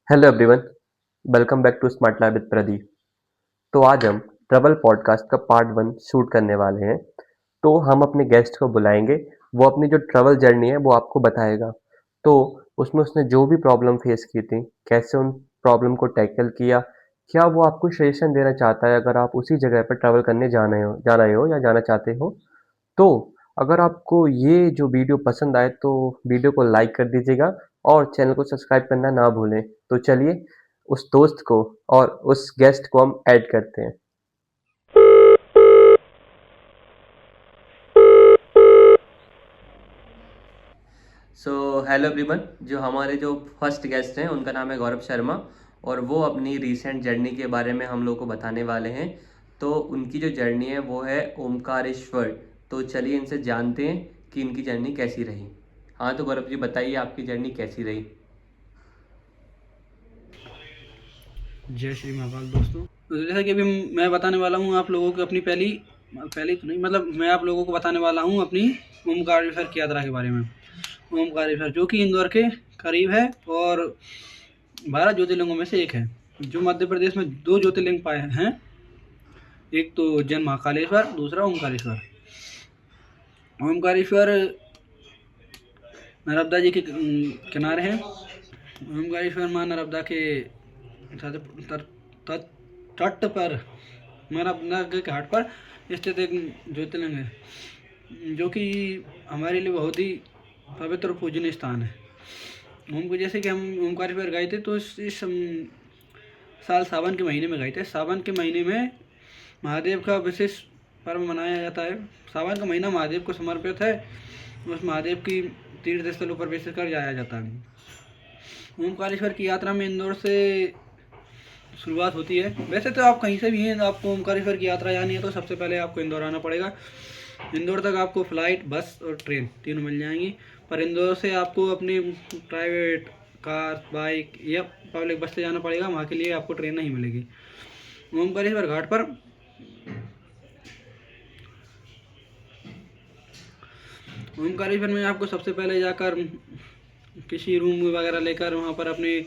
Hello everyone, welcome back to Smart Lab with Pradeep. तो आज हम ट्रैवल पॉडकास्ट का पार्ट 1 शूट करने वाले हैं। तो हम अपने गेस्ट को बुलाएंगे, वो अपनी जो ट्रैवल जर्नी है वो आपको बताएगा। तो उसमें उसने जो भी प्रॉब्लम फेस की थी, कैसे उन प्रॉब्लम को टैकल किया, क्या वो आपको सजेशन देना चाहता है अगर आप उसी जगह पर ट्रैवल करने जा रहे हो या जाना चाहते हो। तो अगर आपको ये जो वीडियो पसंद आए तो वीडियो को लाइक कर दीजिएगा और चैनल को सब्सक्राइब करना ना भूलें। तो चलिए उस दोस्त को और उस गेस्ट को हम ऐड करते हैं। सो हेलो एवरीवन, जो हमारे जो फर्स्ट गेस्ट हैं उनका नाम है गौरव शर्मा और वो अपनी रीसेंट जर्नी के बारे में हम लोग को बताने वाले हैं। तो उनकी जो जर्नी है वो है ओमकारेश्वर। तो चलिए इनसे जानते हैं कि इनकी जर्नी कैसी रही। हाँ तो गौरव जी बताइए आपकी जर्नी कैसी रही। जय श्री महाकाल दोस्तों। तो जैसा कि अभी मैं बताने वाला हूँ आप लोगों को अपनी पहली पहली तो नहीं मतलब मैं आप लोगों को बताने वाला हूँ अपनी ओमकारेश्वर की यात्रा के बारे में। ओमकारेश्वर जो कि इंदौर के करीब है और 12 ज्योतिर्लिंगों में से एक है, जो मध्य प्रदेश में 2 ज्योतिर्लिंग पाए हैं। एक तो उज्जैन महाकालेश्वर, दूसरा ओमकारेश्वर। ओमकारेश्वर नर्मदा जी के किनारे है। ओमकारेश्वर माँ नर्मदा के तट पर नर्मदा के घाट पर स्थित एक ज्योतिर्लिंग है, जो कि हमारे लिए बहुत ही पवित्र और पूजनीय स्थान है। ओम को जैसे कि हम ओमकारेश्वर गए थे तो इस साल सावन के महीने में गए थे। सावन के महीने में महादेव का विशेष पर्व मनाया जाता है। सावन का महीना महादेव को समर्पित है। उस महादेव की तीर्थ स्थलों पर विशेषकर जाया जाता है। ओमकारेश्वर की यात्रा में इंदौर से शुरुआत होती है। वैसे तो आप कहीं से भी हैं, आपको ओमकारेश्वर की यात्रा जानी है तो सबसे पहले आपको इंदौर आना पड़ेगा। इंदौर तक आपको फ़्लाइट, बस और ट्रेन तीनों मिल जाएंगी, पर इंदौर से आपको अपनी प्राइवेट कार, बाइक या पब्लिक बस से जाना पड़ेगा। वहाँ के लिए आपको ट्रेन नहीं मिलेगी। ओमकारेश्वर घाट पर ओमकारेश्वर में आपको सबसे पहले जाकर किसी रूम वगैरह लेकर वहाँ पर अपने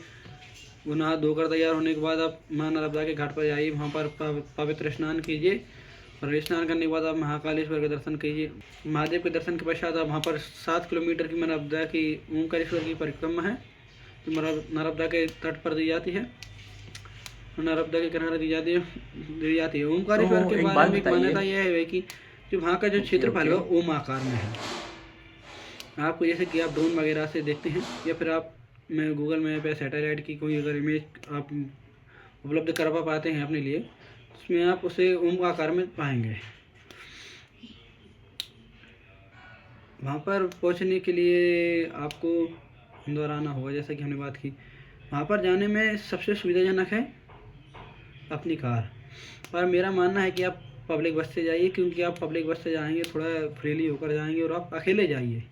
वो नहा धोकर तैयार होने के बाद आप माँ नर्मदा के घाट पर जाइए। वहाँ पर पवित्र स्नान कीजिए और स्नान करने के बाद आप महाकालेश्वर के दर्शन कीजिए। महादेव के दर्शन के पश्चात आप वहाँ पर 7 किलोमीटर की नर्मदा की ओमकारेश्वर की परिक्रमा है, जो नर्मदा के तट पर दी जाती है, नर्मदा के किनारे दी जाती है। ओमकारेश्वर के बारे में एक मान्यता यह है कि जो वहाँ का जो क्षेत्रफल है वो ओम आकार में है। आपको जैसे कि आप ड्रोन वगैरह से देखते हैं या फिर आप मैं गूगल मैप या सैटेलाइट की कोई अगर इमेज आप उपलब्ध करवा पाते हैं अपने लिए, उसमें आप उसे ओम आकार में पाएंगे। वहाँ पर पहुँचने के लिए आपको इंदौर आना होगा, जैसा कि हमने बात की। वहाँ पर जाने में सबसे सुविधाजनक है अपनी कार, पर मेरा मानना है कि आप पब्लिक बस से जाइए, क्योंकि आप पब्लिक बस से जाएंगे थोड़ा फ्रीली होकर जाएंगे और आप अकेले जाइए।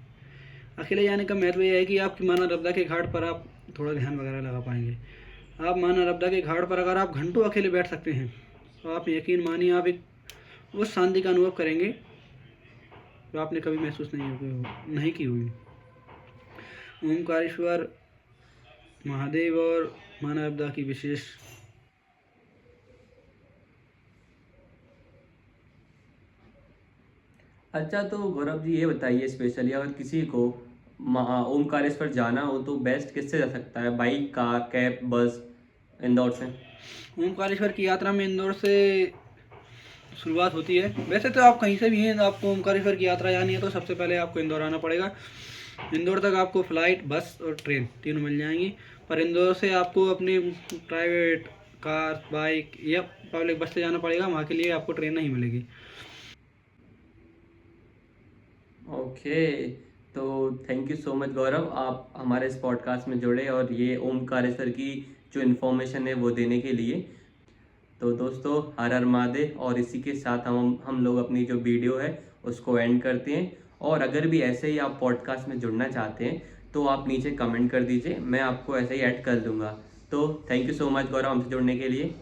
अकेले जाने का महत्व यह है कि आपकी माँ नर्मदा के घाट पर आप थोड़ा ध्यान वगैरह लगा पाएंगे। आप माँ नर्मदा के घाट पर अगर आप घंटों अकेले बैठ सकते हैं तो आप यकीन मानिए आप एक उस शांति का अनुभव करेंगे जो आपने कभी महसूस नहीं की हुई। ओमकारेश्वर महादेव और माँ नर्मदा की विशेष अच्छा तो गौरव जी ये बताइए, स्पेशली अगर किसी को ओमकारेश्वर जाना हो तो बेस्ट किससे जा सकता है, बाइक, कार, कैब, बस, इंदौर से। ओमकारेश्वर की यात्रा में इंदौर से शुरुआत होती है। वैसे तो आप कहीं से भी हैं, आपको ओमकारेश्वर की यात्रा जानी है तो सबसे पहले आपको इंदौर आना पड़ेगा। इंदौर तक आपको फ़्लाइट, बस और ट्रेन तीनों मिल जाएंगी, पर इंदौर से आपको अपनी प्राइवेट कार, बाइक या पब्लिक बस से जाना पड़ेगा। वहाँ के लिए आपको ट्रेन नहीं मिलेगी। ओके, तो थैंक यू सो मच गौरव, आप हमारे इस पॉडकास्ट में जुड़े और ये ओमकारेश्वर की जो इन्फॉर्मेशन है वो देने के लिए। तो दोस्तों, हर हर महादेव, और इसी के साथ हम लोग अपनी जो वीडियो है उसको एंड करते हैं। और अगर भी ऐसे ही आप पॉडकास्ट में जुड़ना चाहते हैं तो आप नीचे कमेंट कर दीजिए, मैं आपको ऐसे ही ऐड कर दूंगा। तो थैंक यू सो मच गौरव हमसे जुड़ने के लिए।